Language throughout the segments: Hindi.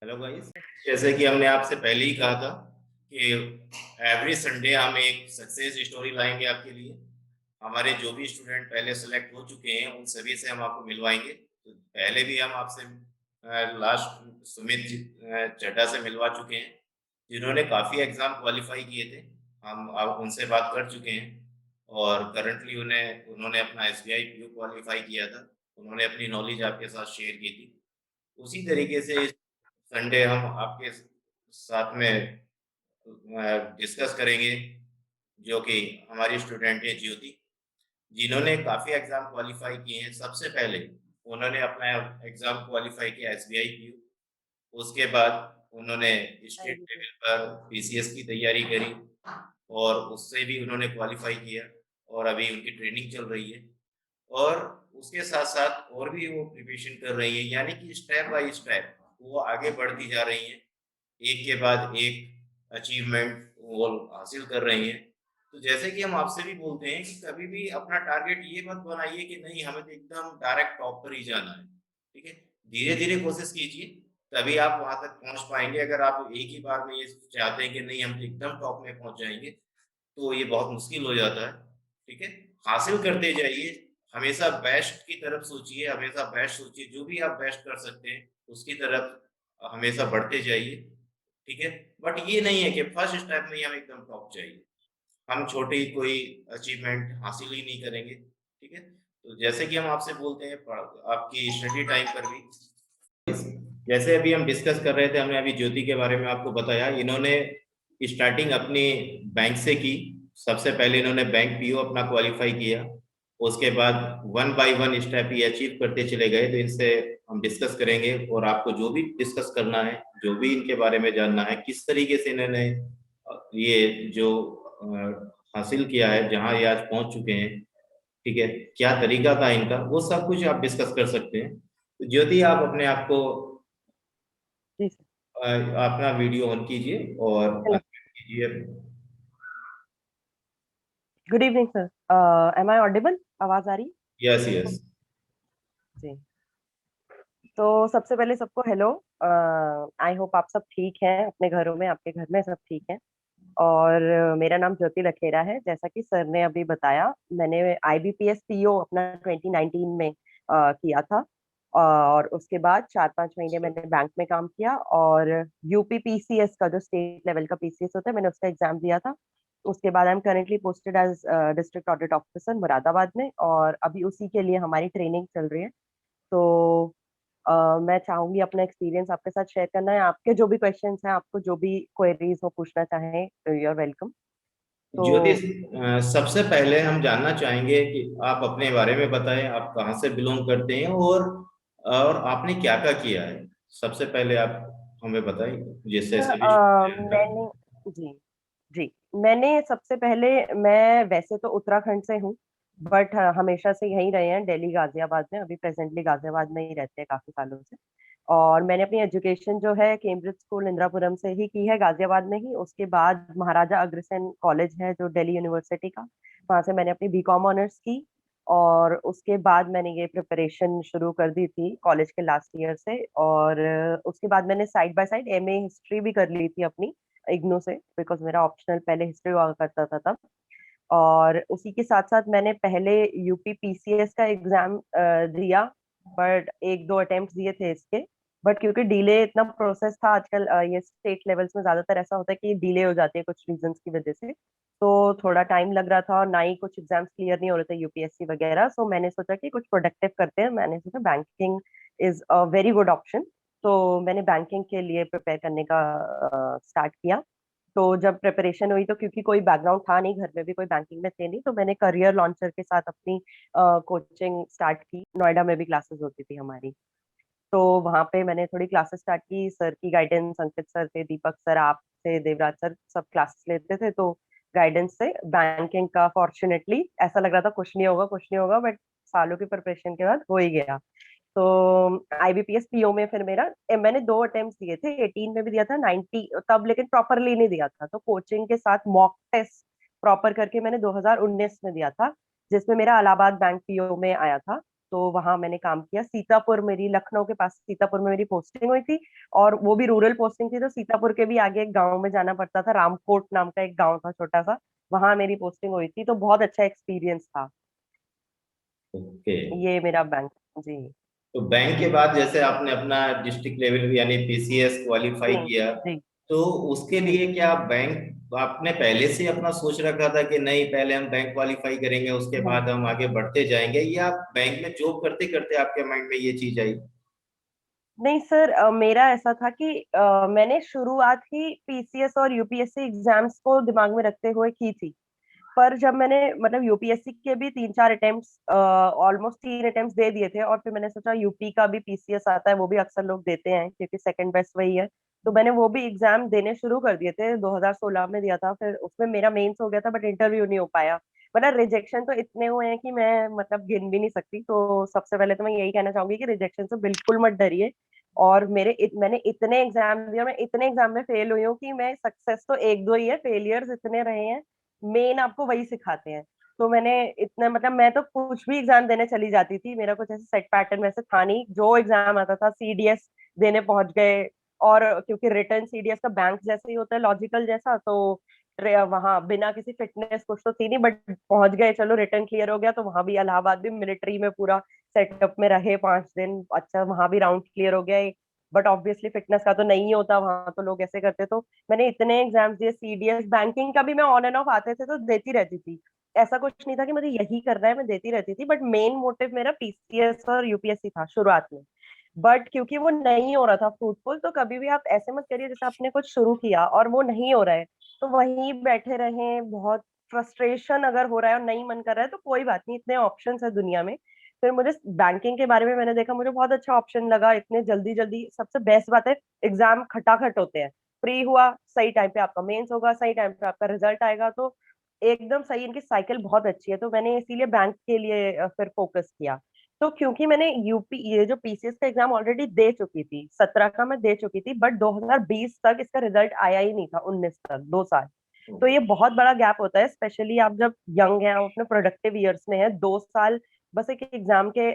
Hello guys. जैसे कि हमने आपसे पहले ही कहा था कि एवरी संडे हम एक सक्सेस स्टोरी लाएंगे आपके लिए। हमारे जो भी स्टूडेंट पहले सेलेक्ट हो चुके हैं उन सभी से हम आपको मिलवाएंगे। तो पहले भी हम आपसे लास्ट सुमित चड्ढा से मिलवा चुके हैं, जिन्होंने काफ़ी एग्ज़ाम क्वालिफाई किए थे। हम अब उनसे बात कर चुके हैं और करंटली उन्हें उन्होंने अपना एसबीआई पीओ क्वालिफाई किया था। उन्होंने अपनी नॉलेज आपके साथ शेयर की थी। उसी तरीके से संडे हम आपके साथ में डिस्कस करेंगे, जो कि हमारी स्टूडेंट है ज्योति, जिन्होंने काफ़ी एग्ज़ाम क्वालिफाई किए हैं। सबसे पहले उन्होंने अपना एग्ज़ाम क्वालिफाई किया एसबीआई पीयू। उसके बाद उन्होंने स्टेट आईबीपी। लेवल पर पीसीएस की तैयारी करी और उससे भी उन्होंने क्वालिफाई किया और अभी उनकी ट्रेनिंग चल रही है। और उसके साथ-साथ और भी वो प्रिपरेशन कर रही हैं, यानी कि स्टेप बाय स्टेप वो आगे बढ़ती जा रही हैं। एक के बाद एक अचीवमेंट वो हासिल कर रही हैं। तो जैसे कि हम आपसे भी बोलते हैं कि कभी भी अपना टारगेट ये मत बनाइए कि नहीं हमें तो एकदम डायरेक्ट टॉप पर ही जाना है, ठीक है? धीरे-धीरे कोशिश कीजिए, तभी आप वहाँ तक पहुँच पाएँगे। अगर आप एक ही बार में ये चाहते हैं कि नहीं हम तो एकदम टॉप में पहुँच जाएँगे, तो ये बहुत मुश्किल हो जाता है, ठीक है? हासिल करते जाइए, हमेशा बेस्ट की तरफ सोचिए, हमेशा बेस्ट सोचिए, जो भी आप बेस्ट कर सकते हैं, उसकी तरफ हमेशा बढ़ते जाइए, ठीक है? बट ये नहीं है कि फर्स्ट स्टेप में ही हम एकदम टॉप जाइए। हम छोटी कोई अचीवमेंट हासिल ही नहीं करेंगे, ठीक है? तो जैसे कि हम आपसे बोलते हैं आपकी स्टडी टाइम पर भी, जैसे अभी हम डिस्कस कर रहे थे, हमने अभी ज्योति के बारे में आपको बताया। इन्होंने स्टार्टिंग अपनी बैंक से की। सबसे पहले इन्होंने बैंक पीओ अपना क्वालिफाई किया। उसके बाद वन बाय वन स्टेप ये अचीव करते चले गए। तो इनसे हम डिस्कस करेंगे और आपको जो भी डिस्कस करना है, जो भी इनके बारे में जानना है, किस तरीके से इन्होंने ये जो हासिल किया है, जहाँ ये आज पहुँच चुके हैं, ठीक है? क्या तरीका था इनका, वो सब कुछ आप डिस्कस कर सकते हैं। तो ज्योति, आप अपने आप को जी सर। अपना वीडियो ऑन कीजिए और हेलो। कीजिए। Good evening sir. Am I audible? आवाज आ रही? Yes, yes. जी। तो सबसे पहले सबको हेलो। आई होप आप सब ठीक हैं, अपने घरों में, आपके घर में सब ठीक हैं। और मेरा नाम ज्योति लखेरा है, जैसा कि सर ने अभी बताया। मैंने आईबीपीएस पीओ अपना 2019 में किया था। और उसके बाद 4-5 महीने मैंने बैंक में काम किया और यूपी पीसीएस का जो स्टेट लेवल का पीसीएस होता है, मैंने उसका एग्जाम दिया था। उसके बाद I am currently posted as district audit officer Moradabad में, और अभी उसी के लिए हमारी ट्रेनिंग चल रही है। तो मैं चाहूंगी अपना एक्सपीरियंस आपके साथ शेयर करना है। आपके जो भी क्वेश्चंस हैं, आपको जो भी क्वेरीज हो पूछना चाहें, तो यू आर वेलकम। तो ज्योति, सबसे पहले हम जानना चाहेंगे कि आप अपने बारे में बताएं, आप कहाँ से बिलोंग करते हैं और आपने क्या क्या किया है। सबसे पहले आप हमें बताएं, जिससे सर, सभी स्टूडेंट। मैंने जी जी मैंने सबसे पहले, मैं वैसे तो उत्तराखंड से हूँ, बट हमेशा से यहीं रहे हैं, दिल्ली गाजियाबाद में। अभी प्रेजेंटली गाजियाबाद में ही रहते हैं काफी सालों से। और मैंने अपनी एजुकेशन जो है कैम्ब्रिज स्कूल इंदिरापुरम से ही की है, गाजियाबाद में ही। उसके बाद महाराजा अग्रसेन कॉलेज है जो दिल्ली यूनिवर्सिटी का, वहां से मैंने अपनी बीकॉम ऑनर्स की। और उसके बाद मैंने ये प्रिपरेशन शुरू कर दी थी कॉलेज के लास्ट ईयर से। और उसके बाद मैंने side by side MA history भी कर ली थी अपनी इग्नू से, बिकॉज मेरा ऑप्शनल पहले हिस्ट्री हुआ करता था तब। और उसी के साथ साथ मैंने पहले यूपी पीसीएस का एग्जाम दिया, बट 1-2 अटेम्प्ट दिए थे इसके। बट क्योंकि डिले इतना प्रोसेस था आजकल, ये स्टेट लेवल्स में ज्यादातर ऐसा होता है कि डिले हो जाती है कुछ रीजंस की वजह से। तो थोड़ा टाइम लग रहा था और ना ही कुछ एग्जाम्स क्लियर नहीं हो रहे थे यूपीएससी वगैरह। सो मैंने सोचा कि कुछ प्रोडक्टिव करते हैं, मैंने सोचा banking is a very good option. तो मैंने बैंकिंग के लिए प्रिपेयर करने का स्टार्ट किया। तो जब प्रिपरेशन हुई, तो क्योंकि कोई बैकग्राउंड था नहीं, घर में भी कोई बैंकिंग में थे नहीं, तो मैंने करियर लॉन्चर के साथ अपनी कोचिंग स्टार्ट की। नोएडा में भी क्लासेस होती थी हमारी। तो वहां पे मैंने थोड़ी क्लासेस स्टार्ट की। सर की गाइडेंस, अंकित सर थे, दीपक सर, आप थे, देवराज सर, सब क्लासेस लेते थे। तो गाइडेंस से बैंकिंग का फॉर्चुनेटली ऐसा लग रहा था कुछ नहीं होगा, कुछ नहीं होगा, बट सालों की प्रिपरेशन के बाद हो ही गया। तो आईबीपीएस पीओ में फिर मेरा मैंने 2 अटेम्प्ट दिए थे, 18 में भी दिया था, 90 तब, लेकिन प्रॉपरली नहीं दिया था। तो कोचिंग के साथ मॉक टेस्ट प्रॉपर करके मैंने 2019 में दिया था, जिसमें मेरा इलाहाबाद बैंक पीओ में आया था। तो वहां मैंने काम किया। सीतापुर, मेरी लखनऊ के पास सीतापुर में मेरी पोस्टिंग हुई थी, और वो भी रूरल पोस्टिंग थी, तो सीतापुर के भी आगे एक गांव में जाना पड़ता था, रामकोट नाम का एक गांव था छोटा सा, वहां मेरी पोस्टिंग हुई थी। तो बहुत अच्छा एक्सपीरियंस था ओके। ये मेरा बैंक। जी। तो बैंक के बाद जैसे आपने अपना डिस्ट्रिक्ट लेवल यानी पीसीएस क्वालिफाई हम्म। किया, जी। तो उसके जी। लिए क्या बैंक आपने पहले से अपना सोच रखा था कि नहीं पहले हम बैंक क्वालिफाई करेंगे उसके नहीं, बाद हम आगे बढ़ते जाएंगे, या बैंक में जॉब करते करते आपके माइंड में ये चीज आई? नहीं सर, मेरा ऐसा था कि मैंने शुरुआत ही पीसीएस और यूपीएससी एग्जाम्स को दिमाग में रखते हुए की थी। पर जब मैंने मतलब यूपीएससी के भी 3-4 अटेम्प्ट्स, ऑलमोस्ट 3 अटेम्प्ट्स दे दिए थे, और फिर मैंने सोचा यूपी का भी पीसीएस आता है, वो भी अक्सर लोग देते हैं क्योंकि सेकंड बेस्ट वही है। तो मैंने वो भी एग्जाम देने शुरू कर दिए थे, 2016 में दिया था। फिर उसमें मेरा मेंस हो गया था, बट इंटरव्यू नहीं हो पाया। मतलब रिजेक्शन तो इतने हुए हैं कि मैं मतलब गिन भी नहीं सकती। तो सबसे पहले तो मैं यही कहना चाहूंगी कि रिजेक्शन से बिल्कुल मत डरिए। और मैंने इतने एग्जाम दिए, मैं इतने एग्जाम में फेल हुई हूँ कि मैं, सक्सेस तो एक दो ही है, फेलियर्स इतने रहे हैं। मेन आपको वही सिखाते हैं। तो मैंने इतना मतलब, मैं तो कुछ भी एग्जाम देने चली जाती थी, मेरा कुछ ऐसे सेट पैटर्न वैसे था नहीं। जो एग्जाम आता था सीडीएस देने पहुंच गए। और क्योंकि रिटर्न सीडीएस का बैंक जैसे ही होता है, लॉजिकल जैसा, तो वहां बिना किसी फिटनेस कुछ तो थी नहीं, बट पहुंच गए, चलो रिटर्न क्लियर हो गया। तो वहां भी इलाहाबाद भी मिलिट्री में पूरा सेटअप में रहे 5 दिन, अच्छा वहां भी राउंड क्लियर हो गया। बट ऑब्वियसली फिटनेस का तो नहीं होता वहां, तो लोग ऐसे करते। तो मैंने इतने एग्जाम्स दिए, सीडीएस बैंकिंग का भी मैं ऑन एंड ऑफ आते थे तो देती रहती थी। ऐसा कुछ नहीं था कि मुझे यही करना है, मैं देती रहती थी। बट मेन मोटिव मेरा पीसीएस और यूपीएससी था शुरुआत में। बट क्योंकि वो नहीं हो रहा था फ्रूटफुल, तो कभी भी आप ऐसे मत करिए जैसे आपने कुछ शुरू किया और वो नहीं हो रहा है, तो वहीं बैठे रहें। बहुत फ्रस्ट्रेशन अगर हो रहा है और नहीं मन कर रहा है तो कोई बात नहीं, इतने ऑप्शंस है दुनिया में। फिर मुझे बैंकिंग के बारे में मैंने देखा, मुझे बहुत अच्छा ऑप्शन लगा। इतने जल्दी जल्दी, सबसे बेस्ट बात है, एग्जाम खटाखट होते हैं। फ्री हुआ, सही टाइम पे आपका मेंस होगा, सही टाइम पे आपका रिजल्ट आएगा। तो एकदम सही, इनकी साइकिल बहुत अच्छी है। तो मैंने इसीलिए बैंक के लिए फिर फोकस किया। तो क्योंकि मैंने यूपी, ये जो पीसीएस का एग्जाम ऑलरेडी दे चुकी थी, 17 का मैं दे चुकी थी, बट 2020 तक इसका रिजल्ट आया ही नहीं था, 19 तक, 2 साल। तो ये बहुत बड़ा गैप होता है, स्पेशली आप जब यंग हैं, आप अपने प्रोडक्टिव ईयर्स में है, 2 साल बस एक एग्जाम के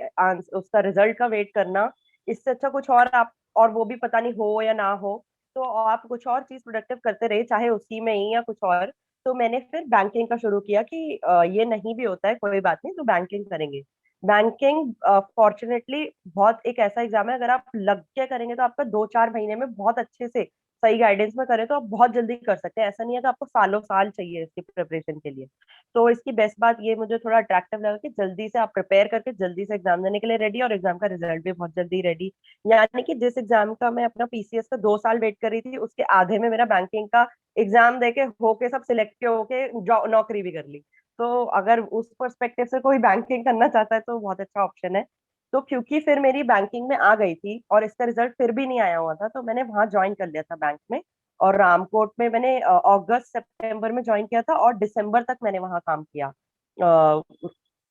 उसका रिजल्ट का वेट करना। इससे अच्छा कुछ और आप, और वो भी पता नहीं हो या ना हो, तो आप कुछ और चीज प्रोडक्टिव करते रहे, चाहे उसी में ही या कुछ और। तो मैंने फिर बैंकिंग का शुरू किया कि ये नहीं भी होता है कोई बात नहीं, तो बैंकिंग करेंगे। बैंकिंग फॉर्चुनेटली बहुत एक ऐसा एग्जाम है, अगर आप लग के करेंगे तो आपका 2-4 महीने में बहुत अच्छे से सही गाइडेंस में करें तो आप बहुत जल्दी कर सकते हैं। ऐसा नहीं है कि आपको सालों साल चाहिए इसकी प्रिपरेशन के लिए। तो इसकी बेस्ट बात ये मुझे थोड़ा अट्रैक्टिव लगा कि जल्दी से आप प्रिपेयर करके जल्दी से एग्जाम देने के लिए रेडी, और एग्जाम का रिजल्ट भी बहुत जल्दी रेडी। यानी कि जिस एग्जाम का मैं अपना पीसीएस का 2 साल वेट कर रही थी, उसके आधे में मेरा बैंकिंग का एग्जाम देके होके, सब सिलेक्ट के होके नौकरी भी कर ली। तो अगर उस पर्सपेक्टिव से कोई बैंकिंग करना चाहता है तो बहुत अच्छा ऑप्शन है। तो क्योंकि फिर मेरी बैंकिंग में आ गई थी और इसका रिजल्ट फिर भी नहीं आया हुआ था, तो मैंने वहां ज्वाइन कर लिया था बैंक में। और रामकोट में मैंने अगस्त सितंबर में ज्वाइन किया था, और दिसंबर तक मैंने वहां काम किया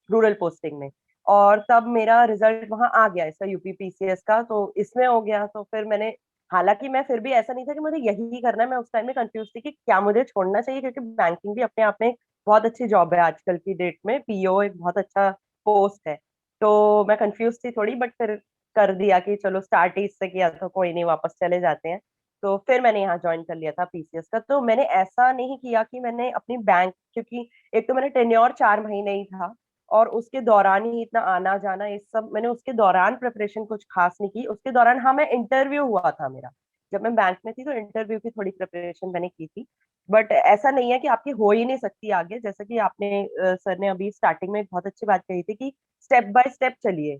रूरल पोस्टिंग में। और तब मेरा रिजल्ट वहां आ गया इसका, यूपी पीसीएस का, तो इसमें हो गया। तो फिर मैंने, हालांकि मैं फिर भी, ऐसा नहीं था कि मुझे यही करना है, मैं उस टाइम में कंफ्यूज थी कि क्या मुझे छोड़ना चाहिए, क्योंकि बैंकिंग भी अपने आप में बहुत अच्छी जॉब है आजकल की डेट में, पीओ एक बहुत अच्छा पोस्ट है। तो मैं कंफ्यूज थी थोड़ी, बट फिर कर दिया कि चलो स्टार्ट ही इससे किया तो कोई नहीं, वापस चले जाते हैं। तो फिर मैंने यहाँ ज्वाइन कर लिया था पीसीएस का। तो मैंने ऐसा नहीं किया कि मैंने अपनी बैंक, क्योंकि एक तो मैंने टेन्योर 4 महीने ही था, और उसके दौरान ही इतना आना जाना ये सब, मैंने उसके दौरान प्रिपरेशन कुछ खास नहीं की। उसके दौरान हाँ, मैं इंटरव्यू हुआ था मेरा, जब मैं बैंक में थी तो इंटरव्यू की थोड़ी प्रिपरेशन मैंने की थी। बट ऐसा नहीं है कि आपकी हो ही नहीं सकती आगे, जैसे कि आपने सर ने अभी स्टार्टिंग में एक बहुत अच्छी बात कही थी कि स्टेप बाय स्टेप चलिए।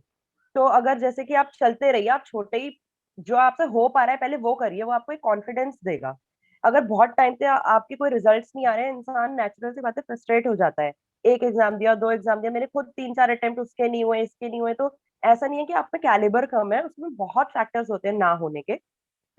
तो अगर जैसे कि आप चलते रहिए, आप छोटे ही, जो आपसे हो पा रहा है पहले वो करिए, वो आपको एक कॉन्फिडेंस देगा। अगर बहुत टाइम पे आपके कोई रिजल्ट्स नहीं आ रहे हैं, इंसान नेचुरल सी बात है फ्रस्ट्रेट हो जाता है। एक एग्जाम दिया, 2 एग्जाम दिया, मेरे खुद 3-4 अटेम्प्ट उसके नहीं हुए, इसके नहीं हुए। तो ऐसा नहीं है कि आप पे कैलिबर कम है, उसमें बहुत फैक्टर्स होते हैं ना होने के।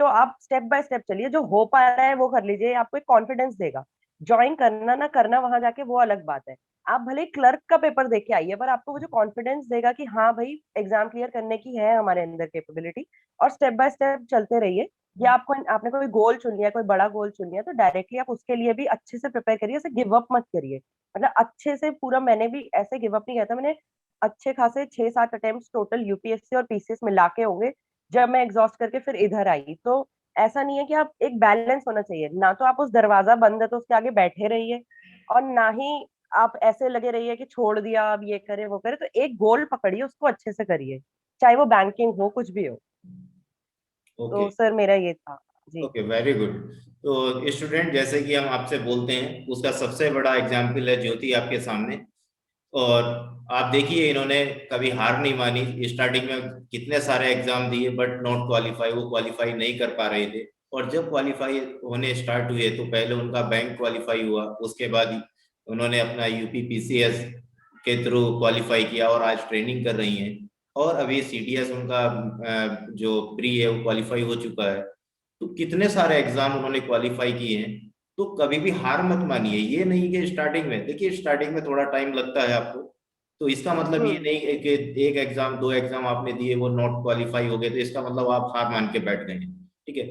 तो आप स्टेप बाय स्टेप चलिए, जो हो पा रहा है वो कर लीजिए, आपको एक कॉन्फिडेंस देगा। ज्वाइन करना ना करना वहां जाके वो अलग बात है। आप भले क्लर्क का पेपर देके आइए, पर आपको वो जो कॉन्फिडेंस देगा कि हाँ भाई, एग्जाम क्लियर करने की है हमारे अंदर कैपेबिलिटी। और स्टेप बाय स्टेप चलते रहिए। या आपको, आपने कोई गोल चुन लिया, कोई बड़ा गोल चुन लिया, तो डायरेक्टली आप उसके लिए भी अच्छे से प्रिपेयर करिए, ऐसे गिव अप मत करिए। मतलब अच्छे से पूरा, मैंने भी ऐसे गिव अप नहीं किया था। मैंने अच्छे खासे 6-7 अटेम्प्ट टोटल यूपीएससी और पीसीएस मिला के होंगे, जब मैं एग्जॉस्ट करके फिर इधर आई। तो ऐसा नहीं है कि आप, एक बैलेंस होना चाहिए, ना तो आप उस दरवाजा बंद है तो उसके आगे बैठे रहिए, और ना ही आप ऐसे लगे रहिए कि छोड़ दिया अब ये करे वो करे। तो एक गोल पकड़िए, उसको अच्छे से करिए, चाहे वो बैंकिंग हो, कुछ भी हो। ओके। तो सर मेरा ये था। जी। Okay, very good. तो स्टूडेंट, जैसे कि हम आपसे बोलते हैं, उसका सबसे बड़ा एग्जाम्पल है ज्योति आपके सामने। और आप देखिए, इन्होंने कभी हार नहीं मानी। स्टार्टिंग में कितने सारे एग्जाम दिए बट नॉट क्वालिफाई, वो क्वालिफाई नहीं कर पा रहे थे। और जब क्वालिफाई होने स्टार्ट हुए तो पहले उनका बैंक क्वालिफाई हुआ, उसके बाद उन्होंने अपना यूपी पीसीएस के थ्रू क्वालिफाई किया और आज ट्रेनिंग कर रही हैं। और अभी सीडीएस उनका जो प्री है वो क्वालिफाई हो चुका है। तो कितने सारे एग्जाम उन्होंने क्वालिफाई किए हैं। तो कभी भी हार मत मानिए। ये नहीं कि स्टार्टिंग में, देखिए स्टार्टिंग में थोड़ा टाइम लगता है आपको, तो इसका मतलब ये हम्म। नहीं है कि एक एग्जाम दो एग्जाम आपने दिए वो नॉट क्वालिफाई हो गए तो इसका मतलब आप हार मान के बैठ गए हैं। ठीक है।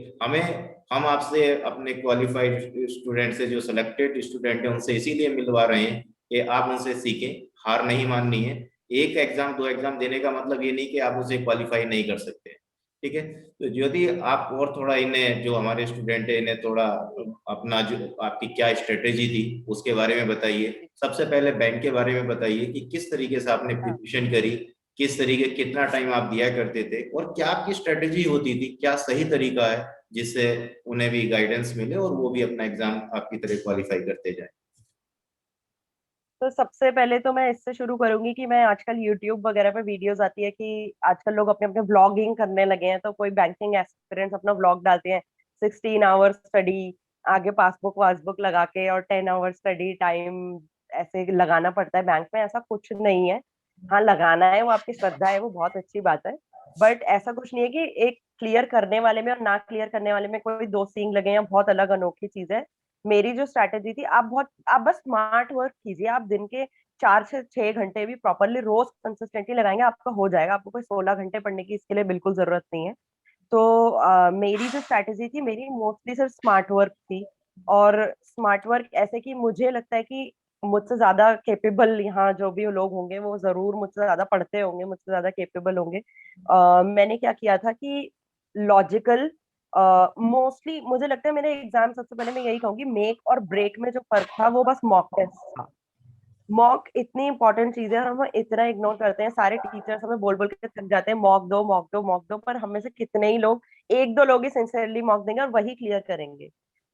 हम आपसे अपने क्वालिफाइड स्टूडेंट से, जो सिलेक्टेड स्टूडेंट है, उनसे इसीलिए मिलवा रहे हैं कि आप उनसे सीखें। हार नहीं माननी है। एक एग्जाम दो एग्जाम देने का मतलब ये नहीं कि आप उसे क्वालिफाई नहीं कर सकते। ठीक है। तो यदि आप और थोड़ा इन्हें, जो हमारे स्टूडेंट है, इन्हें थोड़ा अपना, जो आपकी क्या स्ट्रेटेजी थी उसके बारे में बताइए। सबसे पहले बैंक के बारे में बताइए कि किस तरीके से आपने हाँ। प्रिपरेशन करी, किस तरीके, कितना टाइम आप दिया करते थे, और क्या आपकी स्ट्रेटेजी होती थी, क्या सही तरीका है जिससे उन्हें भी गाइडेंस मिले और वो भी अपना एग्जाम आपकी तरह क्वालिफाई करते जाए। तो सबसे पहले तो मैं इससे शुरू करूंगी कि मैं आजकल यूट्यूब वगैरह पे वीडियोस आती है कि आजकल लोग अपने अपने व्लॉगिंग करने लगे हैं, तो कोई बैंकिंग एस्पिरेंट्स अपना व्लॉग डालते हैं, 16 आवर्स स्टडी, आगे पासबुक वासबुक लगा के, और 10 आवर्स स्टडी टाइम ऐसे लगाना पड़ता है बैंक में। ऐसा कुछ नहीं है। हाँ, लगाना है, वो आपकी श्रद्धा है, वो बहुत अच्छी बात है। बट ऐसा कुछ नहीं है कि एक क्लियर करने वाले में और ना क्लियर करने वाले में कोई दो सींग लगे हैं, बहुत अलग अनोखी चीज है। मेरी जो स्ट्रैटेजी थी, आप बस स्मार्ट वर्क कीजिए। आप दिन के 4 से 6 घंटे भी प्रॉपरली रोज कंसिस्टेंटली लगाएंगे, आपका हो जाएगा। आपको कोई 16 घंटे पढ़ने की इसके लिए बिल्कुल जरूरत नहीं है। तो मेरी जो स्ट्रैटेजी थी, मेरी मोस्टली सिर्फ स्मार्ट वर्क थी। और स्मार्ट वर्क ऐसे कि मुझे लगता है कि मुझसे ज्यादा केपेबल यहाँ जो भी लोग होंगे, वो जरूर मुझसे ज्यादा पढ़ते होंगे, मुझसे ज्यादा केपेबल होंगे। मैंने क्या किया था कि लॉजिकल, मोस्टली मुझे लगता है मेरे एग्जाम, सबसे पहले मैं यही कहूंगी, मेक और ब्रेक में जो फर्क था वो बस मॉक टेस्ट था। मॉक इतनी इंपॉर्टेंट चीज है और हम इतना इग्नोर करते हैं। सारे टीचर्स हमें बोल बोल के थक जाते हैं, मॉक दो मॉक दो मॉक दो, पर हम में से कितने ही लोग, एक दो लोग ही सिंसियरली मॉक देंगे और वही क्लियर करेंगे।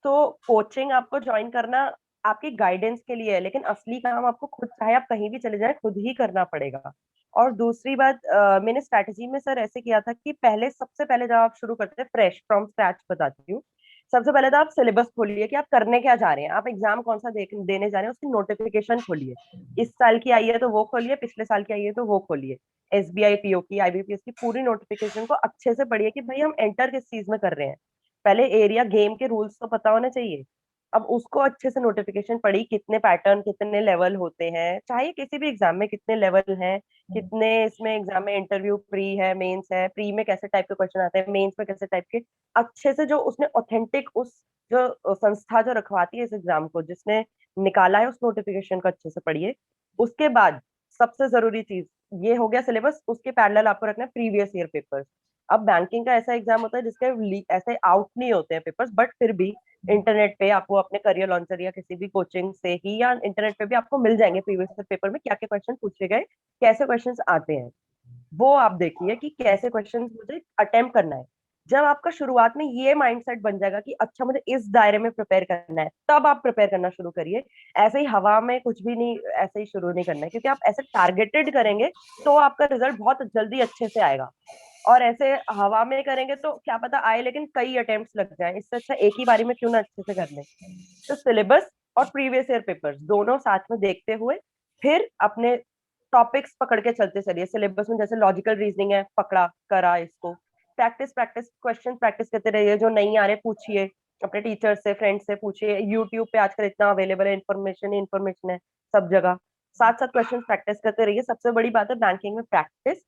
तो कोचिंग आपको ज्वाइन करना आपकी गाइडेंस के लिए है, लेकिन असली काम आपको खुद, चाहे आप कहीं भी चले जाए, खुद ही करना पड़ेगा। और दूसरी बात, मैंने स्ट्रैटेजी में सर ऐसे किया था कि पहले, सबसे पहले जब आप शुरू करते हैं, फ्रेश फ्रॉम स्क्रैच बताती हूँ। सबसे पहले तो आप सिलेबस खोलिए कि आप करने क्या जा रहे हैं, आप एग्जाम कौन सा देने जा रहे हैं, उसकी नोटिफिकेशन खोलिए। इस साल की आई है तो वो खोलिए, पिछले साल की आई है तो वो खोलिए। एसबीआई पीओ की, आईबीपीएस की पूरी नोटिफिकेशन को अच्छे से पढ़िए कि भाई हम एंटर किस चीज में कर रहे हैं। पहले एरिया गेम के रूल्स तो पता होने चाहिए। अब उसको अच्छे से नोटिफिकेशन पढ़ी, कितने पैटर्न, कितने लेवल होते हैं, चाहे किसी भी एग्जाम में कितने लेवल हैं, कितने इसमें एग्जाम में इंटरव्यू प्री है, मेंस है, प्री में कैसे टाइप के क्वेश्चन आते हैं, मेंस में कैसे टाइप के। अच्छे से जो उसने ऑथेंटिक, उस जो संस्था जो रखवाती है इस एग्जाम को, जिसने निकाला है, उस नोटिफिकेशन को अच्छे से पढ़िए। उसके बाद सबसे जरूरी चीज, ये हो गया सिलेबस, उसके पैरेलल आपको रखना है प्रीवियस ईयर पेपर्स। अब बैंकिंग का ऐसा एग्जाम होता है जिसके ऐसे आउट नहीं होते हैं पेपर्स, बट फिर भी इंटरनेट पे आपको अपने करियर लॉन्चर या किसी भी कोचिंग से ही, या इंटरनेट पे भी आपको मिल जाएंगे प्रीवियस ईयर पेपर में क्या क्या क्वेश्चन पूछे गए, कैसे क्वेश्चंस आते हैं। वो आप देखिए कि कैसे क्वेश्चन मुझे अटेम्प्ट करना है। जब आपका शुरुआत में ये माइंडसेट बन जाएगा कि अच्छा मुझे इस दायरे में प्रिपेयर करना है, तब आप प्रिपेयर करना शुरू करिए। ऐसे ही हवा में कुछ भी नहीं, ऐसे ही शुरू नहीं करना है, क्योंकि आप ऐसे टारगेटेड करेंगे तो आपका रिजल्ट बहुत जल्दी अच्छे से आएगा। और ऐसे हवा में करेंगे तो क्या पता आए, लेकिन कई अटेम्प्ट्स लग जाए, इससे अच्छा एक ही बारी में क्यों ना अच्छे से कर ले। तो सिलेबस और प्रीवियस ईयर पेपर्स दोनों साथ में देखते हुए, फिर अपने टॉपिक्स पकड़ के चलते चलिए। सिलेबस में जैसे लॉजिकल रीजनिंग है, पकड़ा करा इसको, प्रैक्टिस प्रैक्टिस क्वेश्चन प्रैक्टिस करते रहिए, जो नहीं आ रहे पूछिए, अपने टीचर से, फ्रेंड से पूछिए। यूट्यूब पे आजकल इतना अवेलेबल है, इन्फॉर्मेशन इन्फॉर्मेशन है सब जगह। साथ साथ क्वेश्चन प्रैक्टिस करते रहिए। सबसे बड़ी बात है बैंकिंग में प्रैक्टिस।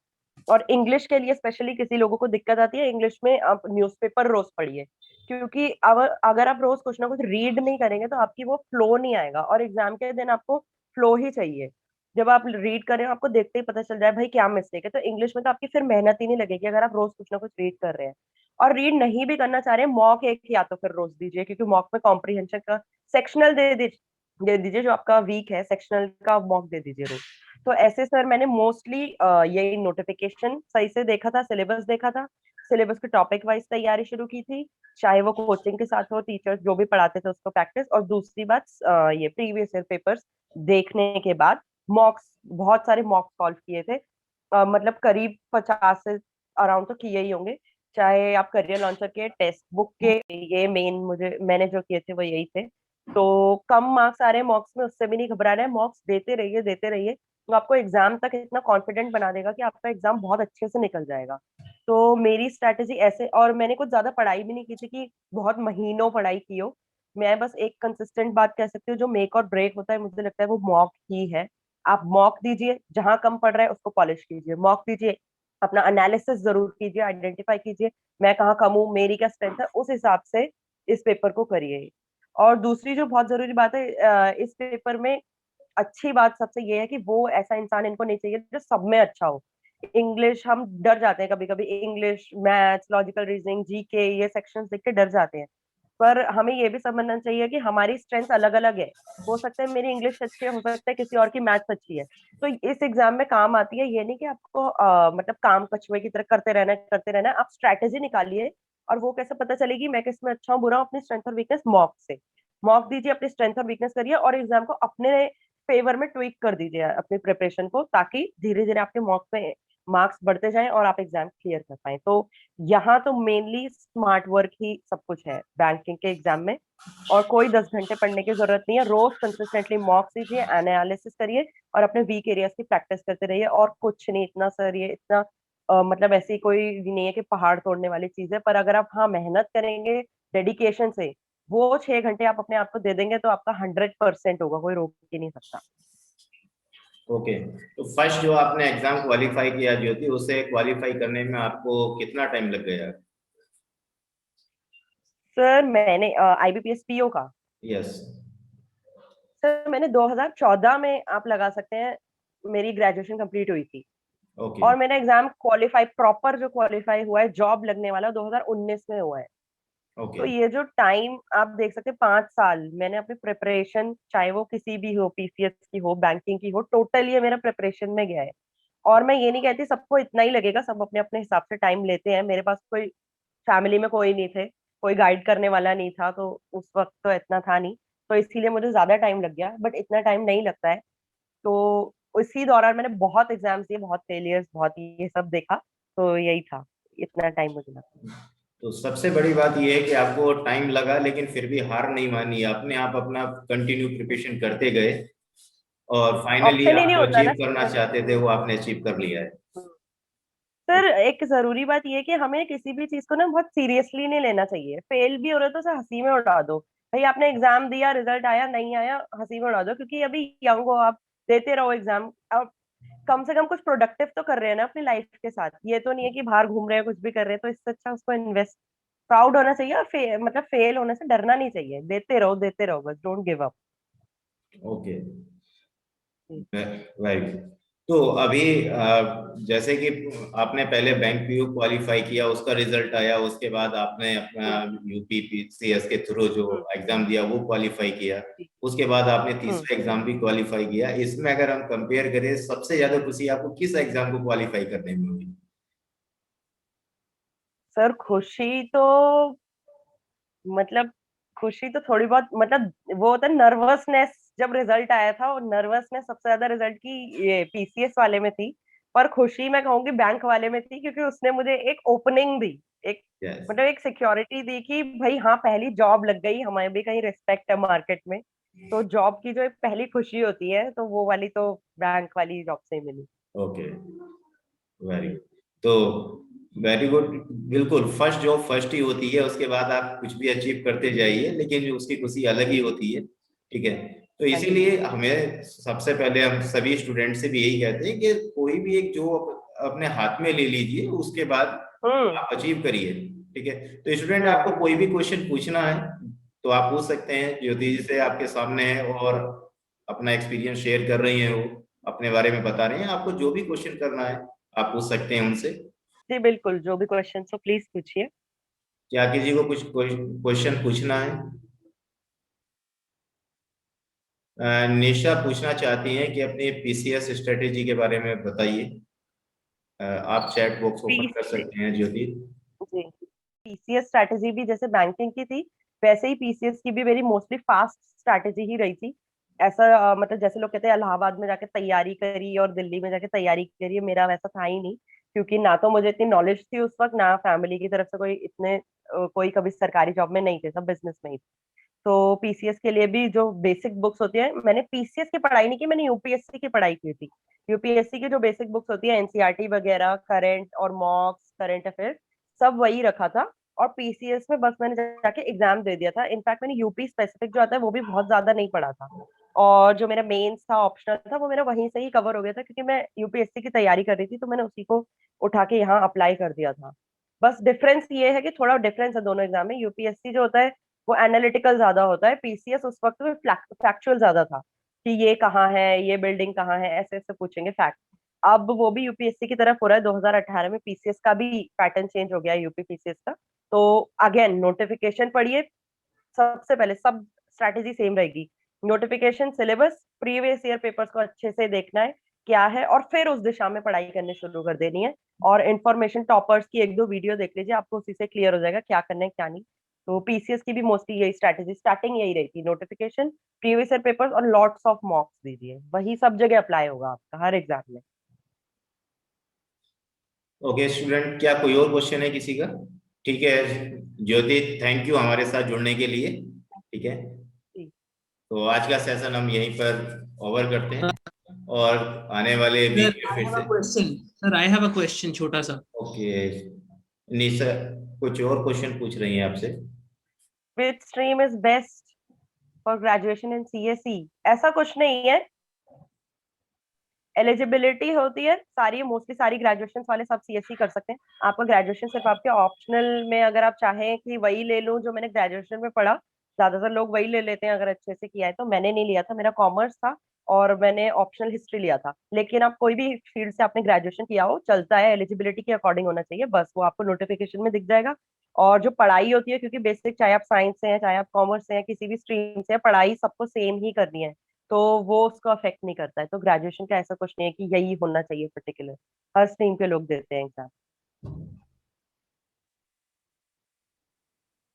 और इंग्लिश के लिए स्पेशली किसी लोगों को दिक्कत आती है, इंग्लिश में आप न्यूज़पेपर रोज पढ़िए। क्योंकि अगर आप रोज कुछ ना कुछ रीड नहीं करेंगे तो आपकी वो फ्लो नहीं आएगा, और एग्जाम के दिन आपको फ्लो ही चाहिए। जब आप रीड कर रहे हो आपको देखते ही पता चल जाए भाई क्या मिस्टेक है। तो इंग्लिश में तो आपकी फिर मेहनत ही नहीं लगेगी अगर आप रोज कुछ ना कुछ रीड कर रहे हैं। और रीड नहीं भी करना चाह रहे हैं, मॉक एक या तो फिर रोज दीजिए, क्योंकि मॉक में कॉम्प्रिहेंशन का सेक्शनल दे दीजिए, जो आपका वीक है सेक्शनल का मॉक दे दीजिए रोज। तो ऐसे सर मैंने मोस्टली यही नोटिफिकेशन सही से देखा था, सिलेबस देखा था, सिलेबस के टॉपिक वाइज तैयारी शुरू की थी, चाहे वो कोचिंग के साथ हो, टीचर्स जो भी पढ़ाते थे उसको प्रैक्टिस, और दूसरी बात ये प्रीवियस ईयर पेपर्स देखने के बाद मॉक्स, बहुत सारे मॉक सॉल्व किए थे। मतलब करीब 50 से अराउंड तो किए ही होंगे, चाहे आप करियर लॉन्चर के टेक्स्ट बुक के, ये मेन मुझे मैंने जो किए थे वो यही थे। तो कम मार्क्स आ रहे हैं मॉक्स में, उससे भी नहीं घबराना है, मॉक्स देते रहिए देते रहिए। तो आपको एग्जाम तक इतना कॉन्फिडेंट बना देगा कि आपका एग्जाम बहुत अच्छे से निकल जाएगा। तो मेरी स्ट्रैटेजी ऐसे, और मैंने कुछ ज्यादा पढ़ाई भी नहीं की थी कि बहुत महीनों पढ़ाई की हो। मैं बस एक कंसिस्टेंट बात कह सकती हूँ, जो मेक और ब्रेक होता है मुझे लगता है वो मॉक ही है। आप मॉक दीजिए, जहां कम पढ़ रहे हैं उसको पॉलिश कीजिए, मॉक दीजिए, अपना एनालिसिस जरूर कीजिए, आइडेंटिफाई कीजिए मैं कहाँ कम हूँ, मेरी क्या स्ट्रेंथ है, उस हिसाब से इस पेपर को करिए। और दूसरी जो बहुत जरूरी बात है इस पेपर में, अच्छी बात सबसे ये है कि वो ऐसा इंसान इनको नहीं चाहिए जो सब में अच्छा हो। इंग्लिश हम डर जाते हैं कभी कभी, English, maths, logical reasoning, GK, ये सेक्शंस देख के डर जाते हैं। पर हमें ये भी समझना चाहिए कि हमारी स्ट्रेंथ अलग अलग है। हो सकता है मेरी इंग्लिश अच्छी है, हो सकता है किसी और की मैथ्स अच्छी है। तो इस एग्जाम में काम आती है, ये नहीं कि आपको मतलब काम कछुए की तरह करते रहना है। आप स्ट्रैटेजी निकालिए, और वो कैसे पता चलेगी मैं किसमें अच्छा हूँ बुरा हूँ, अपनी स्ट्रेंथ और वीकनेस मॉक से। मॉक दीजिए, अपनी स्ट्रेंथ और वीकनेस करिए, और एग्जाम को अपने फेवर में ट्वीक कर दीजिए अपनी प्रिपरेशन को, ताकि धीरे धीरे आपके मॉक में मार्क्स बढ़ते जाएं और आप एग्जाम क्लियर कर पाए। तो यहाँ तो मेनली स्मार्ट वर्क ही सब कुछ है बैंकिंग के एग्जाम में। और कोई 10 घंटे पढ़ने की जरूरत नहीं है, रोज कंसिस्टेंटली मॉक कीजिए, एनालिसिस करिए, और अपने वीक एरियाज की प्रैक्टिस करते रहिए। और कुछ नहीं, इतना सर ये इतना मतलब ऐसी कोई नहीं है कि पहाड़ तोड़ने वाली चीज है। पर अगर आप हाँ मेहनत करेंगे डेडिकेशन से, वो 6 घंटे आप अपने आप को दे देंगे तो आपका 100% होगा, कोई रोक ही नहीं सकता। ओके। तो फर्स्ट जो आपने एग्जाम क्वालिफाई किया ज्योति, उसे क्वालिफाई करने में आपको कितना टाइम लग गया? सर मैंने आईबीपीएस पीओ का, यस। सर मैंने 2014 में आप लगा सकते हैं मेरी ग्रेजुएशन कंप्लीट हुई थी। ओके। और मेरा एग्जाम क्वालिफाई, प्रॉपर जो क्वालिफाई हुआ है, जॉब लगने वाला 2019 में हुआ है। ओके। तो ये जो टाइम आप देख सकते हैं, 5 साल मैंने अपनी प्रिपरेशन, चाहे वो किसी भी हो, पीसीएस की हो, बैंकिंग की हो, टोटल ये मेरा प्रिपरेशन में गया है। और मैं ये नहीं कहती सबको इतना ही लगेगा, सब अपने अपने हिसाब से टाइम लेते हैं। मेरे पास कोई फैमिली में कोई नहीं थे, कोई गाइड करने वाला नहीं था, तो उस वक्त तो इतना था नहीं, तो इसीलिए मुझे ज्यादा टाइम लग गया, बट इतना टाइम नहीं लगता है। तो इसी दौरान मैंने बहुत एग्जाम्स दिए, बहुत फेलियर्स, बहुत ये सब देखा, तो यही था, इतना टाइम मुझे लगा। तो सबसे बड़ी बात यह है कि आपको टाइम लगा, लेकिन फिर भी हार नहीं मानी आपने, आप अपना कंटिन्यू प्रिपरेशन करते गए और फाइनली ऑप्शन ही आप नहीं जो होता अचीव ना करना सर। चाहते थे वो आपने अचीव कर लिया है। सर एक जरूरी बात ये है कि हमें किसी भी चीज को ना बहुत सीरियसली नहीं लेना चाहिए। फेल भी हो रहा है तो उसे हंसी में उड़ा दो, भाई आपने एग्जाम दिया, रिजल्ट आया नहीं आया, हंसी में उड़ा दो, क्योंकि अभी यंग हो आप, देते रहो एग्जाम। अब कम से कम कुछ प्रोडक्टिव तो कर रहे हैं ना अपनी लाइफ के साथ, ये तो नहीं है कि बाहर घूम रहे हैं कुछ भी कर रहे हैं। तो इससे अच्छा उसको इन्वेस्ट, प्राउड होना चाहिए, और मतलब फेल होने से डरना नहीं चाहिए, देते रहो बस, don't give up. Okay. Very good. तो अभी जैसे कि आपने पहले बैंक पीयू क्वालिफाई किया, उसका रिजल्ट आया, उसके बाद आपने अपना यूपीपीसीएस के थ्रू जो एग्जाम दिया वो क्वालिफाई किया, उसके बाद आपने हम्म तीसरा एग्जाम भी क्वालिफाई किया। इसमें अगर हम कंपेयर करें, सबसे ज्यादा खुशी आपको किस एग्जाम को क्वालिफाई करने में हुई? सर खुशी तो, मतलब खुशी तो थोड़ी बहुत, मतलब वो होता है नर्वसनेस, जब रिजल्ट आया था, और नर्वसनेस सबसे ज्यादा रिजल्ट की ये पीसीएस वाले में थी। पर खुशी मैं कहूंगी बैंक वाले में थी, क्योंकि उसने मुझे एक ओपनिंग दी, एक यस। मतलब एक सिक्योरिटी दी कि भाई हाँ पहली जॉब लग गई, हमें भी कहीं रिस्पेक्ट है मार्केट में। तो जॉब की जो एक पहली खुशी होती है, तो वो वाली तो बैंक वाली जॉब से ही मिली। ओके। Very good. तो वेरी गुड। बिल्कुल, फर्स्ट जॉब फर्स्ट ही होती है, उसके बाद आप कुछ भी अचीव करते जाइए, लेकिन उसकी खुशी अलग ही होती है। ठीक है। तो हाँ जी। इसीलिए हमें सबसे पहले हम सभी स्टूडेंट से भी यही कहते हैं कि कोई भी एक जॉब अपने हाथ में ले लीजिए, उसके बाद हम्म आप अचीव करिए। ठीक है। तो स्टूडेंट, हम्म आपको कोई भी क्वेश्चन पूछना है तो आप पूछ सकते हैं, ज्योति जी से आपके सामने है और अपना एक्सपीरियंस शेयर कर रही हैं वो। अपने बारे में बता रहे हैं। आपको जो भी क्वेश्चन करना है आप पूछ सकते हैं उनसे। जी बिल्कुल, जो भी क्वेश्चन हो प्लीज पूछिए। क्या किसी को कुछ क्वेश्चन पूछना है? निशा पूछना चाहती हैं कि अपनी पीसीएस स्ट्रेटेजी के बारे में बताइए। आप चैट बॉक्स ओपन कर पीसी सकते हैं ज्योति। जी, पीसीएस स्ट्रैटेजी भी जैसे बैंकिंग की थी, वैसे ही पीसीएस की भी मेरी मोस्टली फास्ट स्ट्रैटेजी ही रही थी। ऐसा मतलब जैसे लोग कहते हैं इलाहाबाद में जाके तैयारी करी और दिल्ली में जाके तैयारी करी, मेरा वैसा था ही नहीं। क्योंकि ना तो मुझे इतनी नॉलेज थी उस वक्त, ना फैमिली की तरफ से कोई इतने कोई कभी सरकारी जॉब में नहीं थे, सब बिजनेस में ही थे। तो पीसीएस के लिए भी जो बेसिक बुक्स होती है, मैंने पीसीएस की पढ़ाई नहीं की, मैंने यूपीएससी की पढ़ाई की थी। यूपीएससी की जो बेसिक बुक्स होती है, एनसीईआरटी वगैरह, करंट और मॉक्स, करंट अफेयर, सब वही रखा था। और पीसीएस में बस मैंने जाके एग्जाम दे दिया था। इनफैक्ट मैंने यूपी स्पेसिफिक जो आता है वो भी बहुत ज्यादा नहीं पढ़ा था। और जो मेरा मेंस था, ऑप्शनल था, वो मेरा वहीं से ही कवर हो गया था, क्योंकि मैं यूपीएससी की तैयारी कर रही थी, तो मैंने उसी को उठा के यहाँ अप्लाई कर दिया था। बस डिफरेंस ये है कि थोड़ा डिफरेंस है दोनों एग्जाम में। यूपीएससी जो होता है वो एनालिटिकल ज्यादा होता है, पीसीएस उस वक्त में फैक्चुअल ज्यादा था, कि ये कहाँ है, ये बिल्डिंग कहाँ है, ऐसे ऐसे पूछेंगे फैक्ट। अब वो भी यूपीएससी की तरफ हो रहा है, 2018 में पीसीएस का भी पैटर्न चेंज हो गया है, यूपी पीसीएस का। तो अगेन नोटिफिकेशन पढ़िए, सबसे पहले सब स्ट्रैटेजी सेम रहेगी। Notification, syllabus, previous year papers को अच्छे से देखना है क्या है, और फिर उस दिशा में पढ़ाई करनी शुरू कर देनी है। और इन्फॉर्मेशन टॉपर्स की एक दो वीडियो देख लीजिए, आपको उसी से क्लियर हो जाएगा क्या करना है क्या नहीं। तो पीसीएस की भी मोस्टली यही स्ट्रैटेजी, स्टार्टिंग यही रही थी, नोटिफिकेशन, प्रीवियस ईयर पेपर्स और लॉट्स ऑफ मॉक्स दीजिए, वही सब जगह अप्लाई होगा आपका हर एग्जाम में। ओके स्टूडेंट, क्या कोई और क्वेश्चन है किसी का? ठीक है ज्योति, थैंक यू हमारे साथ जुड़ने के लिए। ठीक है, जी तो आज का सेशन हम यहीं पर ओवर करते हैं और आने वाले Sir, वीक में I फिर have से। a question. Sir, I have a question, छोटा सा. ओके निशा, कुछ और क्वेश्चन पूछ रही हैं आपसे? विच stream is best for graduation in CSE? ऐसा कुछ नहीं है, एलिजिबिलिटी होती है सारी, मोस्टली सारी ग्रेजुएशन वाले सब सीएससी कर सकते हैं। आपका ग्रेजुएशन सिर्फ आपके ऑप्शनल में, अगर आप चाहें कि वही ले लूं जो मैंने ग्रेजुएशन में पढ़ा, ज्यादातर लोग वही ले लेते हैं अगर अच्छे से किया है, तो मैंने नहीं लिया था, मेरा कॉमर्स था और मैंने ऑप्शनल हिस्ट्री लिया था। लेकिन आप कोई भी फील्ड से आपने ग्रेजुएशन किया हो चलता है, एलिजिबिलिटी के अकॉर्डिंग होना चाहिए, बस वो आपको नोटिफिकेशन में दिख जाएगा। और जो पढ़ाई होती है, क्योंकि बेसिक चाहे आप साइंस से हैं चाहे आप कॉमर्स से हैं, किसी भी स्ट्रीम से हैं, पढ़ाई सबको सेम ही करनी है, तो वो उसको अफेक्ट नहीं करता है। तो ग्रेजुएशन का ऐसा कुछ नहीं है कि यही होना चाहिए पर्टिकुलर, हर स्ट्रीम के लोग देते हैं exam.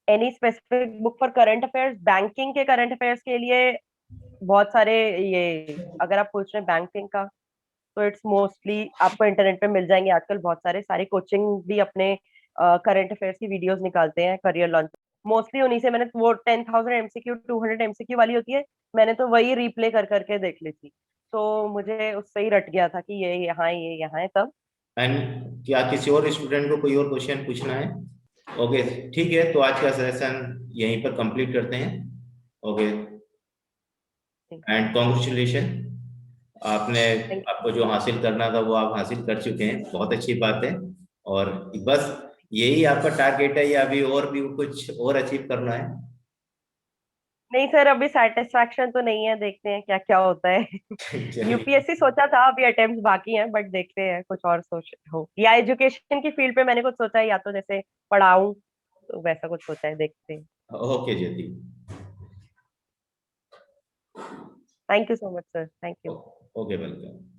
Any specific book for current affairs? Banking के करंट अफेयर्स के लिए बहुत सारे, ये अगर आप पूछ रहे हैं बैंकिंग का, तो इट्स मोस्टली आपको इंटरनेट पे मिल जाएंगे आजकल बहुत सारे, सारे कोचिंग भी अपने करंट अफेयर्स की वीडियोस निकालते हैं करियर लॉन्च। मोस्टली उन्हीं से मैंने, वो 10,000 एमसीक्यू, 200 एमसीक्यू वाली होती है, मैंने तो वही रिप्ले कर करके देख ली थी, तो मुझे उससे ही रट गया था कि ये यहाँ है तब। एंड क्या किसी और स्टूडेंट को कोई और क्वेश्चन पूछना है? ओके ठीक है, तो आज का सेशन यहीं पर कंप्लीट करते हैं। ओके एंड कॉन्ग्रेचुलेशन, आपने थैंक आपको जो हासिल करना था वो आप हासिल कर चुके हैं, बहुत अच्छी बात है। और बस यही आपका टारगेट है या अभी और भी कुछ और अचीव करना है? नहीं सर, अभी सेटिस्फैक्शन तो नहीं है, देखते हैं क्या क्या होता है। चलिए। यूपीएससी सोचा था, अभी अटेम्प्ट बाकी हैं, बट देखते हैं कुछ और सोच हो, या एजुकेशन की फील्ड पे मैंने कुछ सोचा है, या तो जैसे पढ़ाऊं, तो वैसा कुछ सोचा है, देखते हैं। Okay Jyoti. Thank you so much sir, thank you. Okay welcome.